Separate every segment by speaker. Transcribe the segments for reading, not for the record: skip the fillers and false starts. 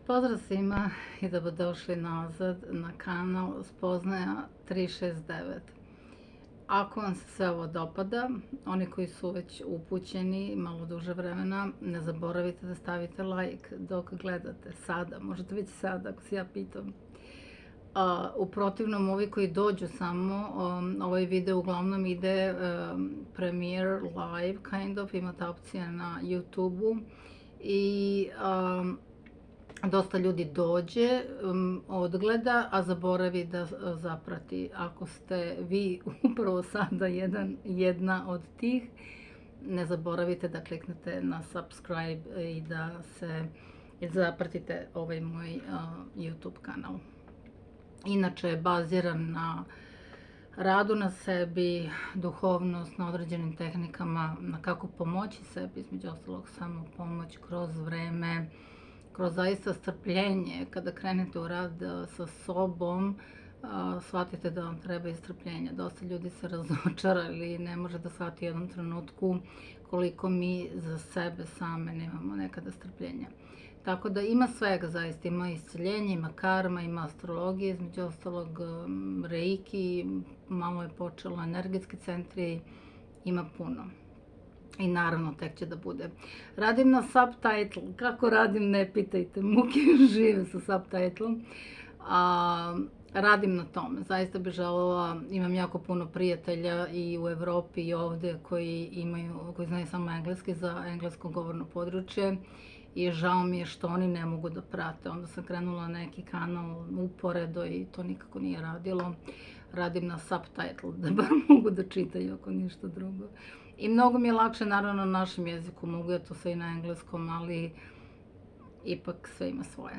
Speaker 1: Pozdrav svima i dobrodošli nazad na kanal Spoznaja 369. Ako vam se sve ovo dopada, oni koji su već upućeni malo duže vremena, ne zaboravite da stavite like dok gledate sada, možete već sada ako se ja pitam. U protivnom, ovi koji dođu samo, ovaj video uglavnom ide premiere live kind of, imate opcije na YouTube-u i dosta ljudi dođe, odgleda, a zaboravi da zaprati. Ako ste vi upravo sada jedna od tih, ne zaboravite da kliknete na subscribe i da zapratite ovaj moj YouTube kanal. Inače je baziran na radu na sebi, duhovnost, na određenim tehnikama, na kako pomoći sebi, između ostalog samo pomoć kroz vreme, kroz zaista strpljenje. Kada krenete u rad sa sobom, shvatite da vam treba i strpljenje. Dosta ljudi se razočara ili ne može da shvati u jednom trenutku koliko mi za sebe same nemamo nekada strpljenja. Tako da ima svega zaista, ima isceljenje, ima karma, ima astrologije, između ostalog reiki, malo je počelo energetski centri, ima puno. I naravno tek će da bude. Radim na subtitle, kako radim ne pitajte, muke žive sa subtitlom. Radim na tome, zaista bih želela, imam jako puno prijatelja i u Evropi i ovde koji znaju samo engleski za englesko govorno područje i žao mi je što oni ne mogu da prate. Onda sam krenula neki kanal uporedo i to nikako nije radilo. Radim na subtitle, da bar mogu da čitaju ako ništa drugo. I mnogo mi je lakše, naravno, na našem jeziku, mogu ja to sve i na engleskom, ali ipak sve ima svoje.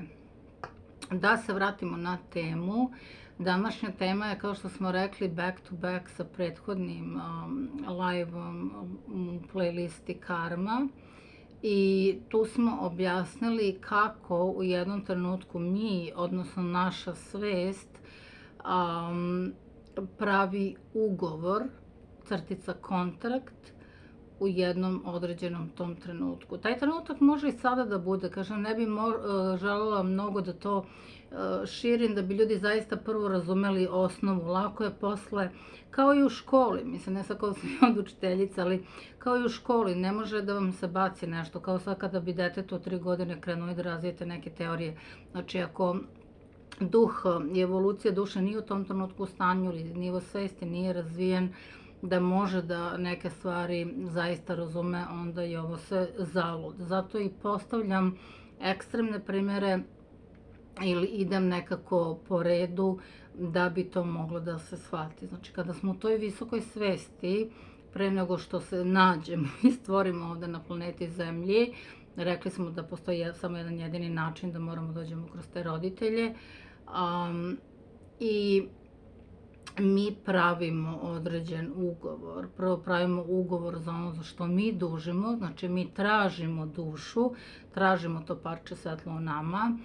Speaker 1: Da se vratimo na temu. Današnja tema je, kao što smo rekli, back to back sa prethodnim live-om u playlisti Karma. I tu smo objasnili kako u jednom trenutku mi, odnosno naša svest, pravi ugovor, crtica kontrakt, u jednom određenom tom trenutku. Taj trenutak može i sada da bude, kažem, ne bi želela mnogo da to širim, da bi ljudi zaista prvo razumeli osnovu. Lako je posle, kao i u školi, mislim, ne sad kao sam ja od učiteljica, ali kao i u školi, ne može da vam se baci nešto, kao sad kada bi detetu od 3 godine krenuo da razvijete neke teorije. Znači, ako duh i evolucija duše nije u tom trenutku u stanju ili nivo svesti nije razvijen, da može da neke stvari zaista razume, onda je ovo sve zalud. Zato i postavljam ekstremne primjere ili idem nekako po redu da bi to moglo da se shvati. Znači, kada smo u toj visokoj svesti, pre nego što se nađemo i stvorimo ovde na planeti Zemlji, rekli smo da postoji samo jedan jedini način, da moramo dođemo kroz te roditelje. I mi pravimo određen ugovor. Prvo pravimo ugovor za ono za što mi dužimo, znači mi tražimo dušu, tražimo to parče svetlo u nama.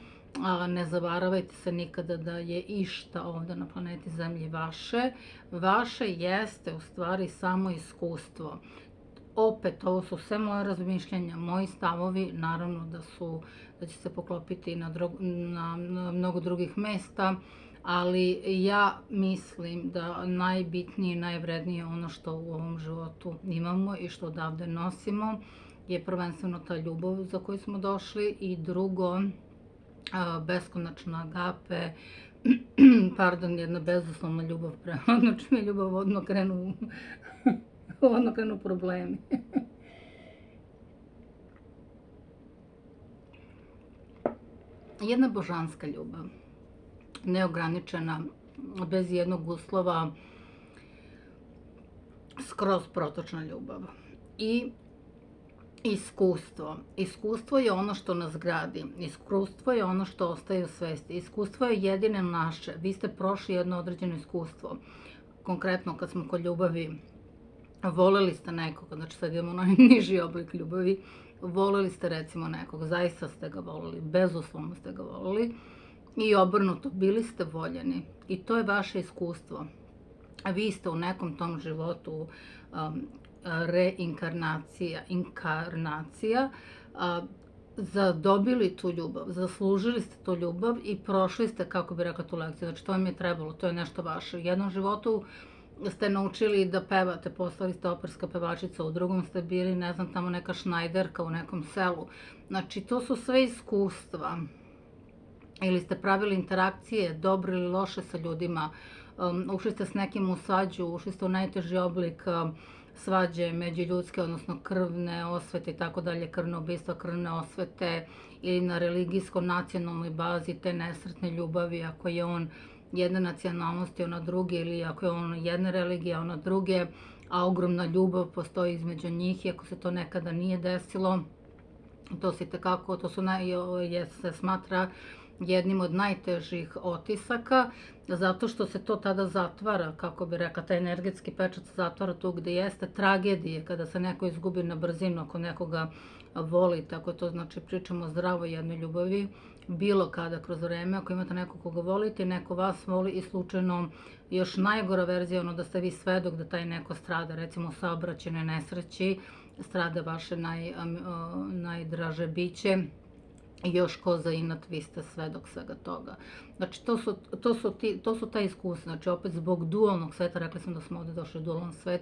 Speaker 1: Ne zavaravajte se nikada da je išta ovde na planeti Zemlji vaše. Vaše jeste u stvari samo iskustvo. Opet, ovo su sve moje razmišljanja, moji stavovi, naravno da će se poklopiti na mnogo drugih mesta, ali ja mislim da najbitnije i najvrednije ono što u ovom životu imamo i što odavde nosimo je prvenstveno ta ljubav za koju smo došli i drugo, beskonačna agape, pardon, jedna bezuslovna ljubav prema, znači mi ljubav odmah krenu problemi. Jedna božanska ljubav, neograničena, bez jednog uslova, skroz protočna ljubav. I iskustvo. Iskustvo je ono što nas gradi. Iskustvo je ono što ostaje u svesti. Iskustvo je jedine naše. Vi ste prošli jedno određeno iskustvo. Konkretno, kad smo kod ljubavi, voleli ste nekoga, znači sad idemo na niži oblik ljubavi, voleli ste recimo nekoga, zaista ste ga voleli, bezuslovno ste ga voleli i obrnuto, bili ste voljeni i to je vaše iskustvo. Vi ste u nekom tom životu reinkarnacija, inkarnacija, zadobili tu ljubav, zaslužili ste tu ljubav i prošli ste, kako bi rekla, tu lekciju. Znači, to vam je trebalo, to je nešto vaše. U jednom životu ste naučili da pevate, postali ste operska pevačica, u drugom ste bili, ne znam, tamo neka šnajderka u nekom selu. Znači, to su sve iskustva. Ili ste pravili interakcije, dobre ili loše sa ljudima, ušli ste s nekim u svađu, ušli ste u najteži oblik svađe međuljudske, odnosno krvne osvete i tako dalje, krvne ubistva, krvne osvete, ili na religijsko-nacionalnoj bazi te nesretne ljubavi, ako je on jedne nacionalnosti, ona druge, ili ako je on jedne religije, ona druge, a ogromna ljubav postoji između njih, i ako se to nekada nije desilo, to se tekako, se smatra jednim od najtežih otisaka, zato što se to tada zatvara, kako bi rekla, taj energetski pečat se zatvara tu gde jeste tragedije, kada se neko izgubi na brzinu, ako nekoga voli, tako to znači pričamo o zdravoj jednoj ljubavi, bilo kada kroz vreme, ako imate nekog koga volite, neko vas voli i slučajno još najgora verzija, ono da ste vi svedok da taj neko strada, recimo u saobraćajnoj nesreći, strada vaše najdraže biće, i još ko za inat, vi ste svedok svega toga. Znači, to su ta iskustva. Znači, opet zbog dualnog sveta, rekli sam da smo ovde došli u dualan svet,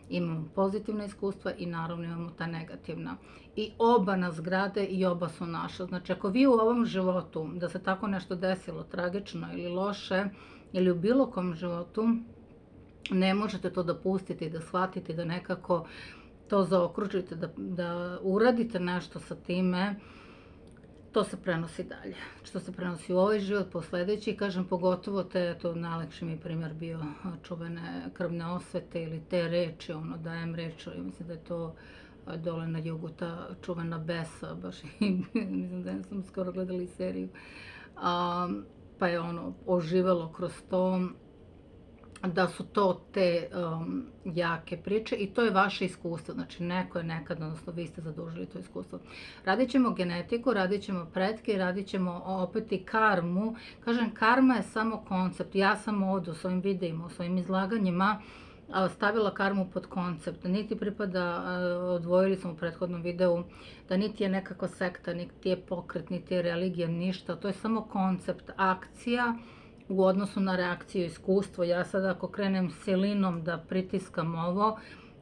Speaker 1: imamo pozitivna iskustva i naravno imamo ta negativna. I oba nas grade i oba su naša. Znači, ako vi u ovom životu, da se tako nešto desilo, tragično ili loše, ili u bilo kom životu, ne možete to da pustite i da shvatite, da nekako to zaokružite, da uradite nešto sa time, to se prenosi dalje. Što se prenosi u ovaj život, po sledeći, kažem, pogotovo to najlakši mi primjer bio čuvene krvne osvete ili te reči, ono, dajem reč, mislim da je to dole na jugu, ta čuvena besa, baš mislim da sam skoro gledali seriju, pa je ono oživelo kroz to, da su to te jake priče i to je vaše iskustvo, znači neko je nekad, odnosno vi ste zadužili to iskustvo. Radit ćemo genetiku, radit ćemo pretke, radit ćemo opet i karmu. Kažem, karma je samo koncept, ja sam ovdje u svojim videima, u svojim izlaganjima stavila karmu pod koncept, niti pripada, odvojili smo u prethodnom videu, da niti je nekakva sekta, niti je pokret, niti je religija, ništa, to je samo koncept, akcija, u odnosu na reakciju, iskustvo. Ja sad ako krenem silinom da pritiskam ovo,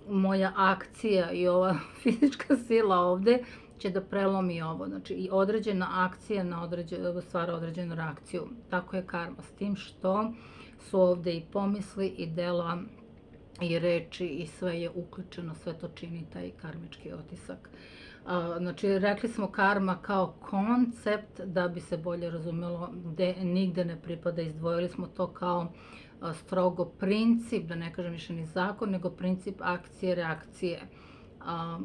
Speaker 1: moja akcija i ova fizička sila ovde će da prelomi ovo. Znači i određena akcija stvara određenu reakciju. Tako je karma. S tim što su ovde i pomisli i dela i reči i sve je uključeno, sve to čini taj karmički otisak. Znači, rekli smo karma kao koncept da bi se bolje razumelo, gde nigde ne pripada, izdvojili smo to kao strogo princip, da ne kažem više ni zakon, nego princip akcije, reakcije.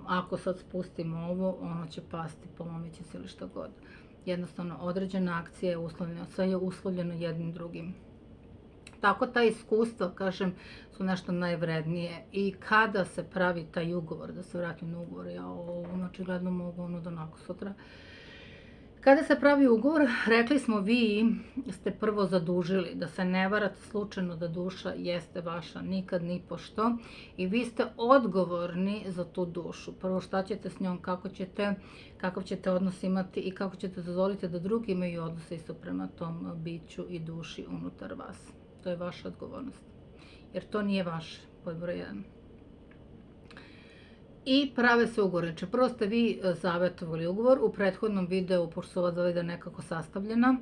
Speaker 1: Ako sad spustimo ovo, ono će pasti, polomit će se ili što god. Jednostavno, određena akcija je uslovljena, sve je uslovljeno jednim drugim. Tako ta iskustva, kažem, su nešto najvrednije. I kada se pravi taj ugovor, da se vratim na ugovor, ja ovo očigledno mogu ono da onako sutra. Kada se pravi ugovor, rekli smo vi ste prvo zadužili, da se ne varate slučajno da duša jeste vaša, nikad ni pošto. I vi ste odgovorni za tu dušu. Prvo šta ćete s njom, kakav ćete odnos imati i kako ćete dozvoliti da drugi imaju odnose isto prema tom biću i duši unutar vas. To je vaša odgovornost. Jer to nije vaše, pod broj 1. I prave se ugovore. Znači, prvo ste vi zavetovali ugovor. U prethodnom videu, pošto su ova dva videa nekako sastavljena,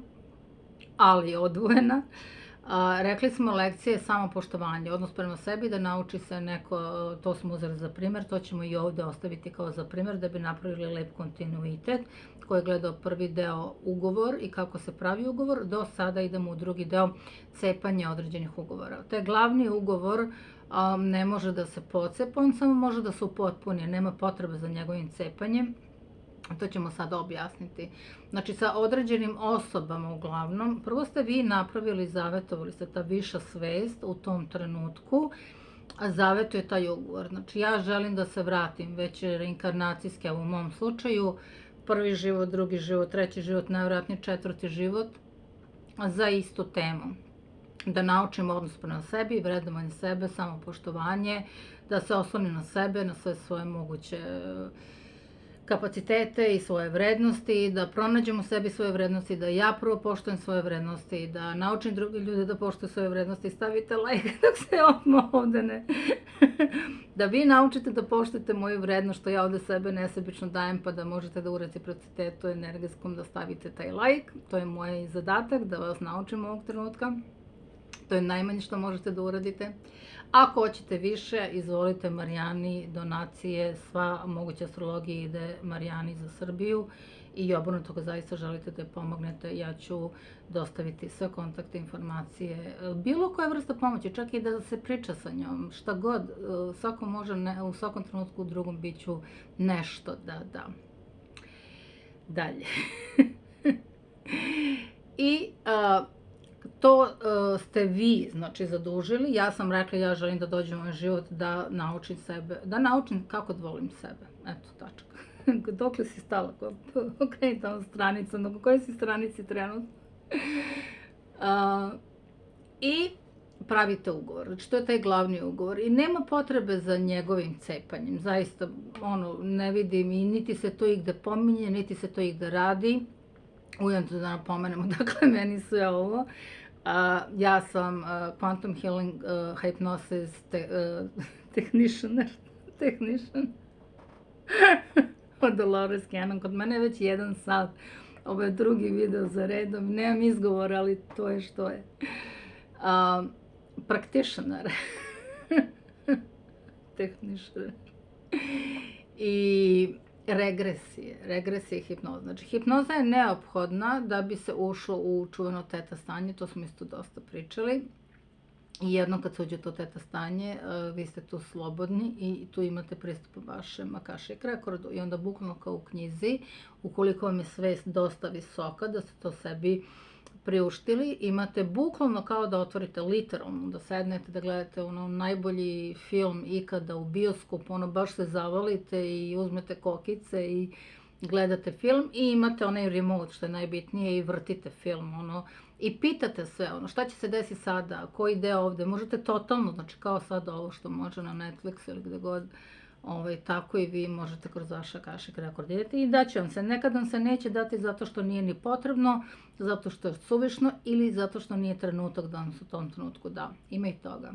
Speaker 1: ali odvojena, rekli smo lekcije samopoštovanje, odnos prema sebi, da nauči se neko, to smo uzeli za primjer, to ćemo i ovde ostaviti kao za primjer, da bi napravili lep kontinuitet. Ko je gledao prvi deo ugovor i kako se pravi ugovor, do sada idemo u drugi deo cepanja određenih ugovora. Taj glavni ugovor ne može da se pocepa, on samo može da se upotpuni, nema potrebe za njegovim cepanjem. To ćemo sada objasniti. Znači, sa određenim osobama uglavnom, prvo ste vi napravili, zavetovali ste ta viša svest u tom trenutku, a zavetuje taj ugovor. Znači, ja želim da se vratim već reinkarnacijski, a u mom slučaju, prvi život, drugi život, treći život, najvjerojatnije četvrti život, za istu temu. Da naučim odnos prema sebi, vrednovanje sebe, samopoštovanje, da se oslonim na sebe, na sve svoje moguće kapacitete i svoje vrednosti, da pronađem u sebi svoje vrednosti, da ja prvo poštujem svoje vrednosti, da naučim druge ljude da poštuju svoje vrednosti. Stavite like dok se odmah ovde ne... Da vi naučite da poštujete moju vrednost, što ja ovde sebe nesebično dajem, pa da možete da u reciprocitetu energetskom da stavite taj like. To je moj zadatak, da vas naučim ovog trenutka. To je najmanje što možete da uradite. Ako hoćete više, izvolite Marijani donacije, sva moguća astrologija ide Marijani za Srbiju i obrnuto ako zaista želite da je pomognete, ja ću dostaviti sve kontakte, informacije, bilo koja vrsta pomoći, čak i da se priča sa njom, šta god, svako može, u svakom trenutku u drugom biću nešto da da. Dalje. I to ste vi, znači, zadužili. Ja sam rekla, ja želim da dođem u moj život, da naučim sebe, da naučim kako da volim sebe. Eto, tačka. Dokle si stala? Okej, tamo stranica, na kojoj si stranici trenutno? I pravite ugovor. Znači, to je taj glavni ugovor. I nema potrebe za njegovim cepanjem. Zaista, ne vidim i niti se to igde pominje, niti se to igde radi. Ujedno da napomenemo, dakle, meni sve ovo. Ja sam Quantum Healing Hypnosis Technician od Dolores Cannon. Kod mene je već 1 sat. Ovo je drugi video za redom. Nemam izgovor, ali to je što je. Practitioner. Technician. I regresije hipnoza. Znači, hipnoza je neophodna da bi se ušlo u čuveno teta stanje, to smo isto dosta pričali. I jednom kad se uđete u teta stanje, vi ste tu slobodni i tu imate pristup vašem Akashic rekordu. I onda bukvalno kao u knjizi, ukoliko vam je svest dosta visoka, da ste to sebi priuštili, imate bukvalno kao da otvorite, literalno, da sednete, da gledate najbolji film ikada u bioskopu, baš se zavalite i uzmete kokice i gledate film i imate onaj remote, što je najbitnije, i vrtite film, i pitate sve, šta će se desiti sada, koji deo ovde, možete totalno, znači kao sad ovo što može na Netflixu ili gde god, tako i vi možete kroz vaš Akashic rekord idete i daće vam se. Nekad vam se neće dati zato što nije ni potrebno, zato što je suvišno ili zato što nije trenutak da vam se u tom trenutku da. Ima i toga.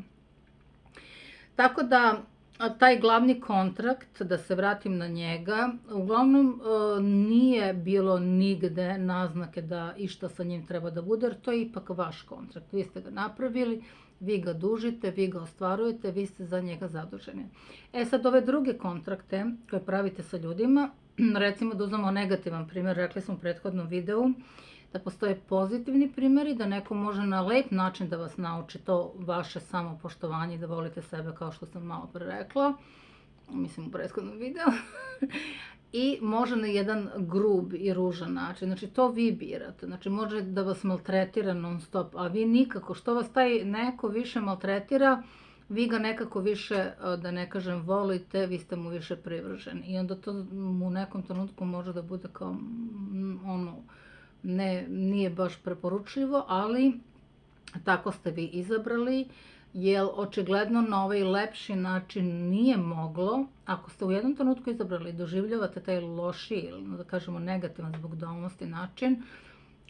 Speaker 1: Tako da, taj glavni kontrakt, da se vratim na njega, uglavnom nije bilo nigde naznake da išta sa njim treba da bude, jer to je ipak vaš kontrakt. Vi ste ga napravili, vi ga dužite, vi ga ostvarujete, vi ste za njega zaduženi. Sad, ove druge kontrakte koje pravite sa ljudima, recimo da uzmemo negativan primjer, rekli smo u prethodnom videu, da postoje pozitivni primjeri, da neko može na lep način da vas nauči to vaše samopoštovanje, da volite sebe, kao što sam malo pre rekla, mislim u prethodnom videu, i može na jedan grub i ružan način. Znači, to vi birate. Znači, može da vas maltretira non stop, a vi nikako. Što vas taj neko više maltretira, vi ga nekako više, da ne kažem, volite, vi ste mu više privrženi. I onda to u nekom trenutku može da bude kao, nije baš preporučljivo, ali tako ste vi izabrali, jer očigledno na ovaj lepši način nije moglo. Ako ste u jednom trenutku izabrali i doživljavate taj loši, ili da kažemo negativan zbog domnosti način,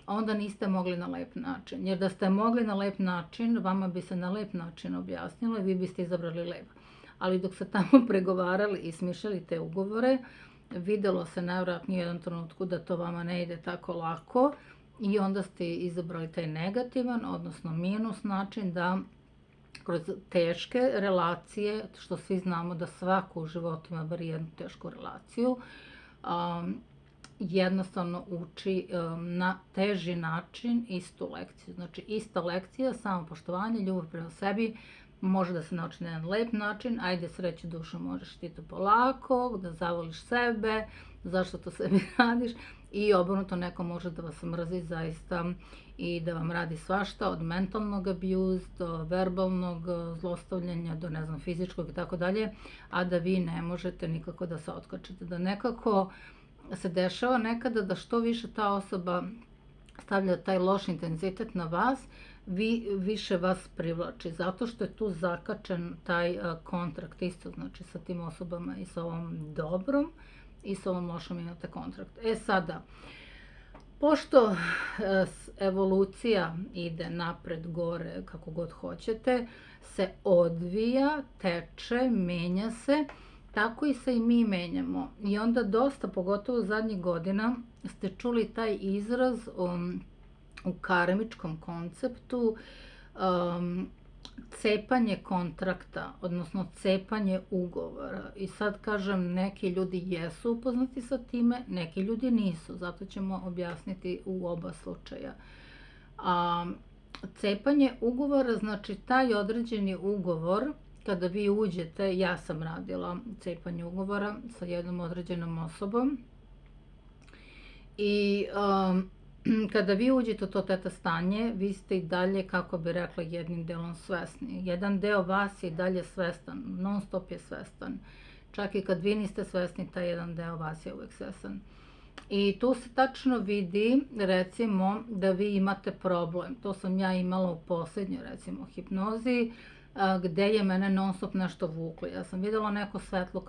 Speaker 1: onda niste mogli na lep način. Jer da ste mogli na lep način, vama bi se na lep način objasnilo i vi biste izabrali lep. Ali dok ste tamo pregovarali i smišljali te ugovore, videlo se najvjerojatnije u jednom trenutku da to vama ne ide tako lako i onda ste izabrali taj negativan, odnosno minus način, da kroz teške relacije, što svi znamo da svako u životu ima bar jednu tešku relaciju, jednostavno uči na teži način istu lekciju. Znači, ista lekcija, samopoštovanje, ljubav prema sebi, može da se nauči na jedan lep način, ajde sreće dušo, možeš ti to polako, da zavoliš sebe, zašto to sebi radiš, i obrnuto neko može da vas mrzi zaista i da vam radi svašta, od mentalnog abuse do verbalnog zlostavljanja do, ne znam, fizičkog i tako dalje, a da vi ne možete nikako da se otkačite. Da nekako se dešava nekada da što više ta osoba stavlja taj loš intenzitet na vas, više vas privlači, zato što je tu zakačen taj kontrakt isto, znači sa tim osobama i sa ovom dobrom i s ovom lošom imate kontrakt. Sada, pošto evolucija ide napred, gore, kako god hoćete, se odvija, teče, menja se, tako i se i mi menjamo. I onda dosta, pogotovo zadnjih godina, ste čuli taj izraz u karmičkom konceptu, cepanje kontrakta, odnosno cepanje ugovora. I sad kažem, neki ljudi jesu upoznati sa time, neki ljudi nisu, zato ćemo objasniti u oba slučaja. Cepanje ugovora, znači taj određeni ugovor, kada vi uđete, ja sam radila cepanje ugovora sa jednom određenom osobom i kada vi uđete u to teta stanje, vi ste i dalje, kako bi rekla, jednim delom svesni. Jedan deo vas je i dalje svestan, non stop je svestan. Čak i kad vi niste svesni, taj jedan deo vas je uvek svestan. I tu se tačno vidi, recimo, da vi imate problem. To sam ja imala u poslednjoj, recimo, hipnozi, gde je mene non stop nešto vuklo. Ja sam videla neko svetlo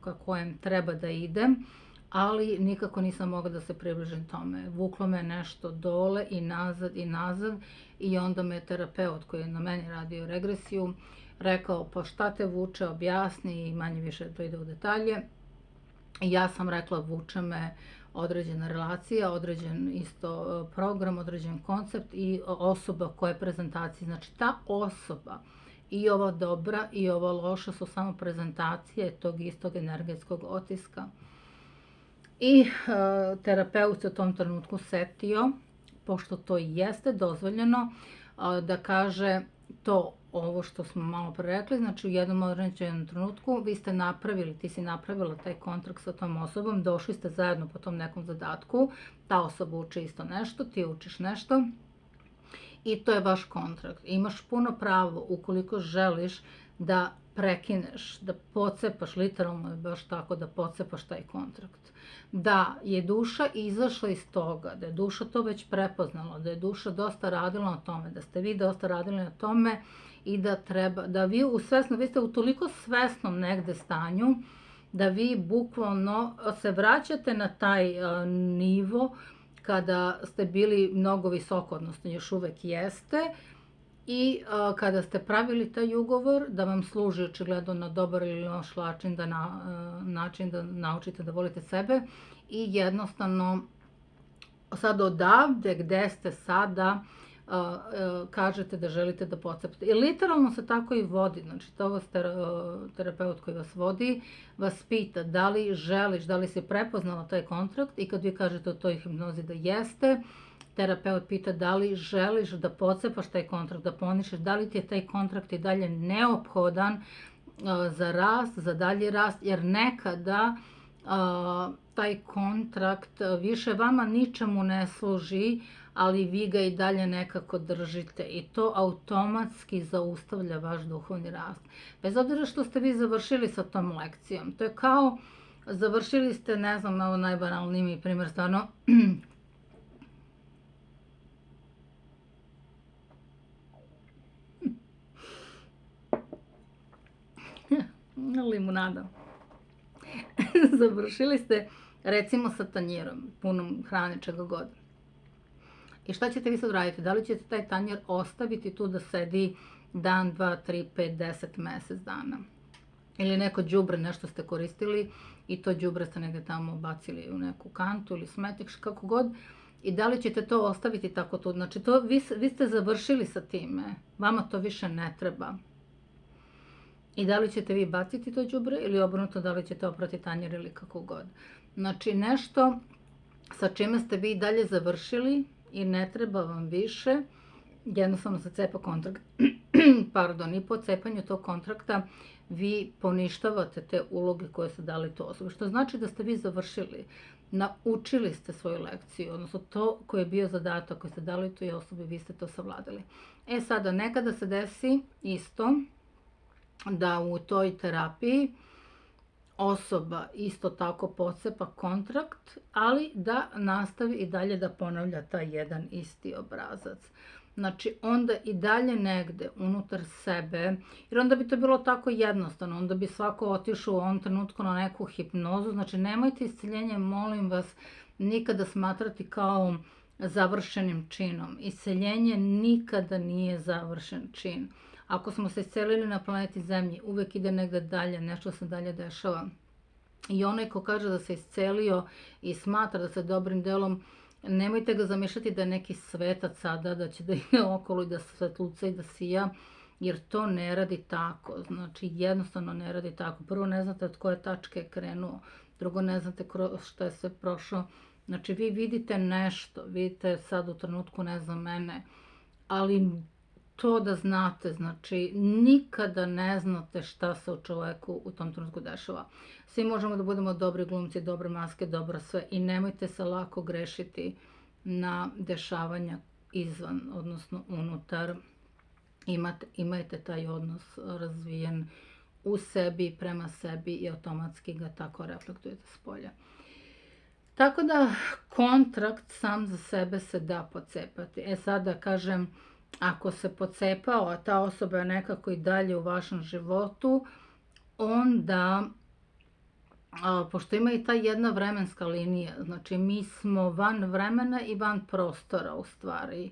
Speaker 1: ka kojem treba da idem, ali nikako nisam mogla da se približim tome. Vuklo me nešto dole i nazad i onda me terapeut koji je na meni radio regresiju rekao, pa šta te vuče, objasni, i manje više to ide u detalje. I ja sam rekla, vuče me određena relacija, određen isto program, određen koncept i osoba koja je prezentacija. Znači ta osoba, i ova dobra i ova loša, su samo prezentacije tog istog energetskog otiska. I terapeut se u tom trenutku setio, pošto to jeste dozvoljeno, da kaže to, ovo što smo malo pre rekli, znači u jednom određenom trenutku vi ste napravili, ti si napravila taj kontrakt sa tom osobom, došli ste zajedno po tom nekom zadatku, ta osoba uči isto nešto, ti učiš nešto i to je vaš kontrakt. Imaš puno pravo, ukoliko želiš, da prekineš, da pocepaš, literalno je baš tako, da pocepaš taj kontrakt. Da je duša izašla iz toga, da je duša to već prepoznala, da je duša dosta radila na tome, da ste vi dosta radili na tome i da treba, da vi vi ste u toliko svesnom negde stanju, da vi bukvalno se vraćate na taj nivo kada ste bili mnogo visoko, odnosno još uvek jeste, i kada ste pravili taj ugovor, da vam služi očigledno na dobar ili loš način da naučite da volite sebe i jednostavno sad odavde gde ste sada kažete da želite da pocepate. I literalno se tako i vodi, znači to vas terapeut koji vas vodi vas pita da li želiš, da li si prepoznala taj kontrakt i kad vi kažete u toj hipnozi da jeste, terapeut pita da li želiš da pocepaš taj kontrakt, da ponišiš, da li ti je taj kontrakt i dalje neophodan za rast, za dalji rast, jer nekada taj kontrakt više vama ničemu ne služi, ali vi ga i dalje nekako držite i to automatski zaustavlja vaš duhovni rast. Bez obzira što ste vi završili sa tom lekcijom, to je kao završili ste, ne znam, ovo najbanalniji mi primjer, stvarno, limunada. Završili ste recimo sa tanjirom, punom hrane, čega god. I šta ćete vi sad raditi? Da li ćete taj tanjir ostaviti tu da sedi dan, 2, 3, 5, 10, mesec dana? Ili neko đubre, nešto ste koristili i to đubre ste negde tamo bacili u neku kantu ili smetik, kako god. I da li ćete to ostaviti tako tu? Znači, vi ste završili sa time. Vama to više ne treba. I da li ćete vi baciti to đubre ili obrnuto, da li ćete oprati tanjir ili kako god. Znači, nešto sa čime ste vi dalje završili i ne treba vam više, jednostavno se cepa kontrakt, pardon, i po cepanju tog kontrakta vi poništavate te uloge koje ste dali toj osobi, što znači da ste vi završili, naučili ste svoju lekciju, odnosno to koji je bio zadatak koji ste dali toj osobi, vi ste to savladali. Sada, nekada se desi isto da u toj terapiji osoba isto tako pocepa kontrakt, ali da nastavi i dalje da ponavlja taj jedan isti obrazac. znači onda i dalje negde unutar sebe, jer onda bi to bilo tako jednostavno, onda bi svako otišao u ovom trenutku na neku hipnozu, znači nemojte isceljenje, molim vas, nikada smatrati kao završenim činom. Isceljenje nikada nije završen čin. Ako smo se iscelili na planeti Zemlji, uvek ide negde dalje, nešto se dalje dešava. I onaj ko kaže da se iscelio i smatra da se dobrim delom, nemojte ga zamišljati da je neki svetac sada, da će da ide okolo i da svetluca i da sija, jer to ne radi tako. Znači, jednostavno ne radi tako. Prvo, ne znate od koje tačke je krenuo. Drugo, ne znate što je sve prošlo. Znači, vi vidite nešto, vidite sad u trenutku, ne znam, mene, ali to da znate, znači, nikada ne znate šta se u čoveku u tom trenutku dešava. Svi možemo da budemo dobri glumci, dobre maske, dobro sve i nemojte se lako grešiti na dešavanja izvan, odnosno unutar. Imajte taj odnos razvijen u sebi, prema sebi i automatski ga tako reflektujete s polja. Tako da kontrakt sam za sebe se da pocepati. Sad da kažem, ako se pocepao, a ta osoba je nekako i dalje u vašem životu, onda, pošto ima i ta jedna vremenska linija, znači mi smo van vremena i van prostora u stvari,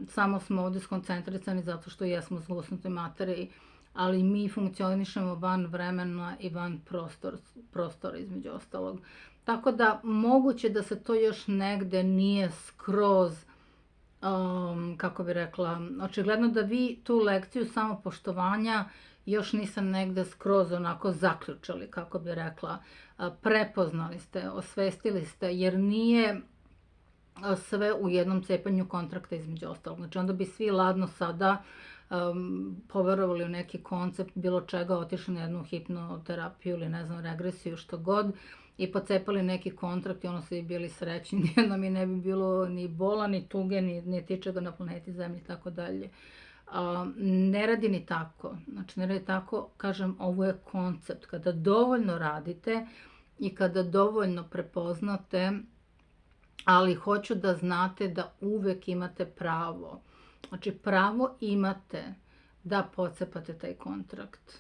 Speaker 1: samo smo ovdje skoncentrisani zato što jesmo u zlosnutoj materiji, ali mi funkcionišemo van vremena i van prostora između ostalog. Tako da moguće da se to još negde nije skroz, kako bi rekla, očigledno da vi tu lekciju samopoštovanja još nisam negde skroz onako zaključali, kako bi rekla, prepoznali ste, osvestili ste, jer nije sve u jednom cepanju kontrakta između ostalog. Znači onda bi svi ladno sada poverovali u neki koncept bilo čega, otišli na jednu hipnoterapiju ili ne znam, regresiju, što god, i pocepali neki kontrakt i ono svi bili srećni, nijedno mi ne bi bilo ni bola, ni tuge, ni tičega na planeti Zemlji i tako dalje. Ne radi ni tako. Znači, ne radi tako, kažem, ovo je koncept. Kada dovoljno radite i kada dovoljno prepoznate, ali hoću da znate da uvek imate pravo. Znači, pravo imate da pocepate taj kontrakt.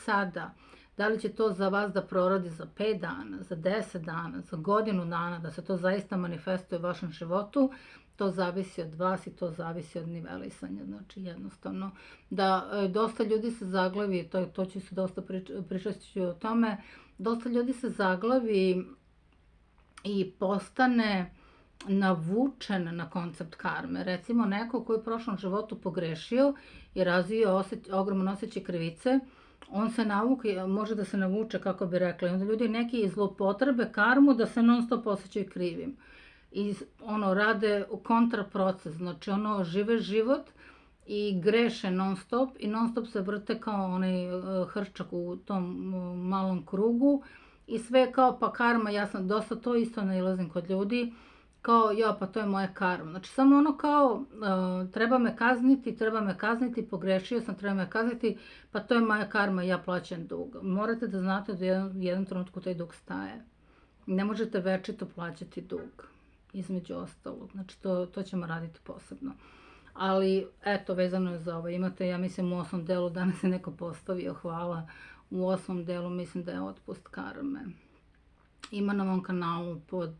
Speaker 1: Sada, da li će to za vas da proradi za 5 dana, za 10 dana, za godinu dana, da se to zaista manifestuje u vašem životu, to zavisi od vas i to zavisi od nivelisanja. Znači, jednostavno, da dosta ljudi se zaglavi, to ću se dosta pričati o tome, dosta ljudi se zaglavi i postane navučen na koncept karme. Recimo, neko koji je u prošlom životu pogrešio i razvio ogroman osjećaj krivice, on se može da se navuče, kako bi rekla. I onda ljudi neki zloupotrebe karmu da se non stop osjećaju krivim. I rade kontraproces, znači žive život i greše non stop i non stop se vrte kao onaj hrčak u tom malom krugu i sve kao pa karma, ja sam dosta to isto nailazim kod ljudi, kao pa to je moja karma. Znači samo kao treba me kazniti, pogrešio sam, treba me kazniti, pa to je moja karma, ja plaćam dug. Morate da znate da u jednom trenutku taj dug staje. Ne možete večito plaćati dug, između ostalog. Znači to ćemo raditi posebno. Ali eto, vezano je za ovo. Imate, ja mislim, u 8. delu, danas je neko postavio, hvala, u 8. delu mislim da je otpust karme. Ima na mom kanalu pod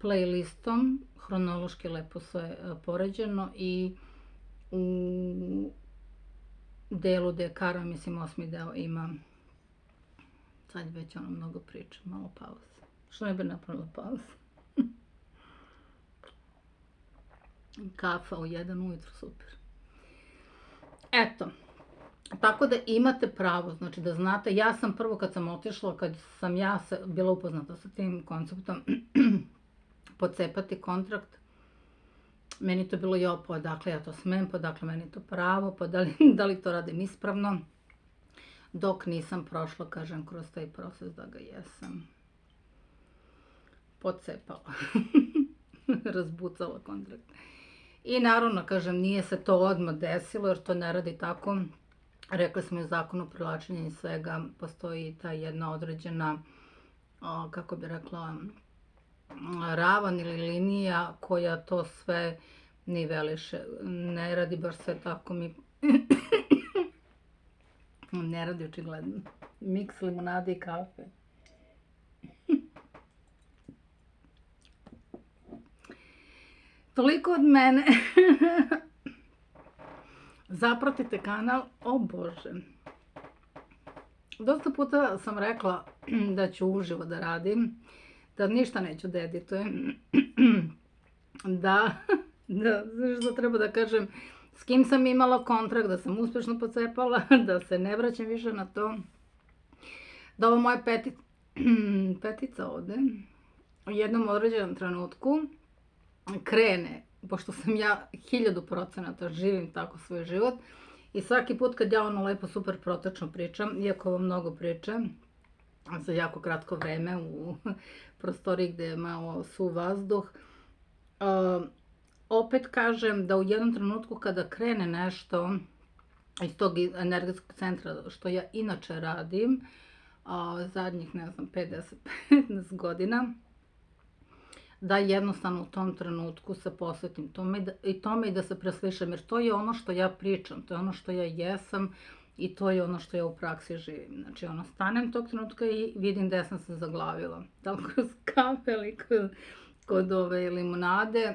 Speaker 1: playlistom, hronološki lepo sve poređeno i u delu gde je karma, mislim 8. deo ima, sad već mnogo priča, malo pauze. Što ne bi napravila pauzu? Kafa u 1 ujutro, super. Eto, tako da imate pravo, znači da znate, ja sam prvo kad sam otišla, kad sam ja bila upoznata sa tim konceptom, pocepati kontrakt, meni to bilo pa odakle ja to smem, pa odakle meni to pravo, pa da li to radim ispravno, dok nisam prošla, kažem, kroz taj proces da ga jesam pocepala, razbucala kontrakt. I naravno, kažem, nije se to odmah desilo, jer to ne radi tako. Rekli smo u zakonu privlačenja i svega, postoji ta jedna određena, kako bi rekla, ravan ili linija koja to sve niveliše. Ne radi baš sve tako mi... Ne radi očigledno. Miks limonade i kafe. Toliko od mene. Zapratite kanal, o Bože. Dosta puta sam rekla da ću uživo da radim, da ništa neću da editujem, da što treba da kažem, s kim sam imala kontrakt, da sam uspešno pocepala, da se ne vraćam više na to, da ovo moja petica ovde u jednom određenom trenutku krene, pošto sam ja 1000% živim tako svoj život i svaki put kad ja ono lepo super protečno pričam, iako vam mnogo pričam, za jako kratko vreme u prostoriji gde je malo suv vazduh, opet kažem da u jednom trenutku kada krene nešto iz tog energetskog centra, što ja inače radim, zadnjih, ne znam, 50-15 godina, da jednostavno u tom trenutku se posvetim tome i da se preslišam, jer to je ono što ja pričam, to je ono što ja jesam i to je ono što ja u praksi živim. Znači, stanem tog trenutka i vidim gde sam se zaglavila. Da li kroz kafe ili kod ove limonade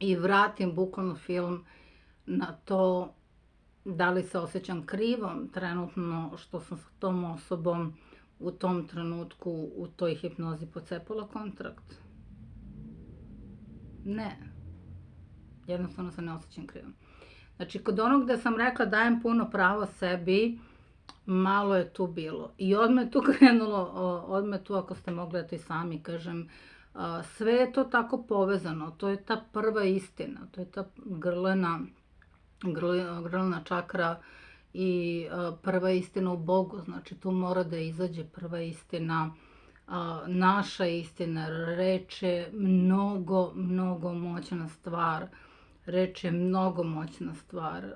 Speaker 1: i vratim bukvalno film na to da li se osjećam krivom trenutno što sam sa tom osobom u tom trenutku u toj hipnozi pocepala kontrakt. Ne. Jednostavno se ne osjećam krivom. Znači, kod onog gde sam rekla dajem puno pravo sebi, malo je tu bilo. I odmah je tu krenulo, odmah tu ako ste mogli da to i sami kažem, sve je to tako povezano. To je ta prva istina, to je ta grlena čakra i prva istina u Bogu. Znači, tu mora da izađe prva istina, naša istina. Reč je mnogo, mnogo moćna stvar. Reč je mnogo moćna stvar.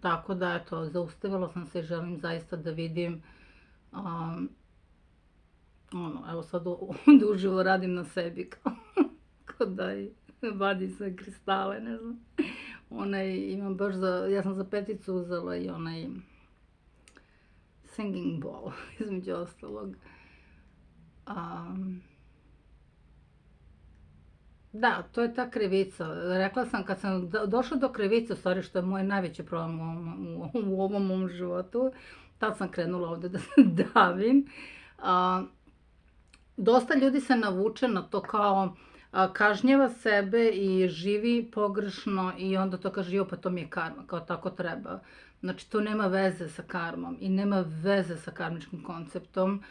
Speaker 1: Tako da, eto, zaustavila sam se i želim zaista da vidim, evo sad uživo radim na sebi, kao da vadi sve kristale, ne znam. Imam baš ja sam za peticu uzela i onaj singing bowl, između ostalog. Da, to je ta krivica. Rekla sam, kad sam došla do krivice, u stvari što je moj najveći problem u ovom mom životu, tad sam krenula ovde da se davim. Dosta ljudi se navuče na to kao kažnjava sebe i živi pogrešno i onda to kaže, jo, pa to mi je karma, kao tako treba. Znači, to nema veze sa karmom i nema veze sa karmičkim konceptom.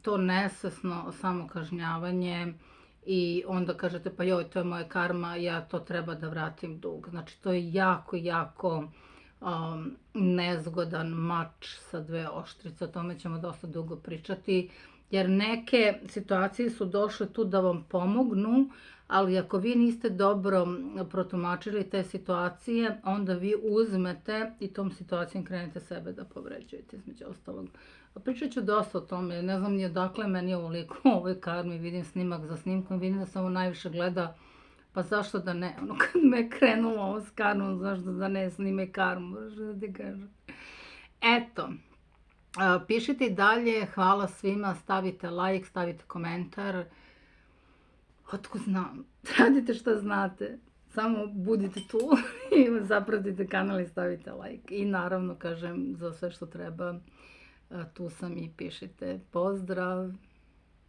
Speaker 1: To nesvesno samokažnjavanje i onda kažete, pa joj, to je moja karma, ja to treba da vratim dug. Znači, to je jako, jako nezgodan mač sa dve oštrice, o tome ćemo dosta dugo pričati, jer neke situacije su došle tu da vam pomognu, ali ako vi niste dobro protumačili te situacije, onda vi uzmete i tom situacijom krenete sebe da povređujete, između ostalog. Pričat ću dosta o tome, ne znam ni odakle meni ovoliko u ovoj karmi, vidim snimak za snimkom, vidim da se ovo najviše gleda, pa zašto da ne, kad me krenulo ovo s karmom, zašto da ne snime karmu, što ti kažem. Eto, pišite i dalje, hvala svima, stavite like, stavite komentar, otkud znam, radite šta znate, samo budite tu i zapratite kanal i stavite like. I naravno, kažem, za sve što treba, tu sam i pišite. Pozdrav!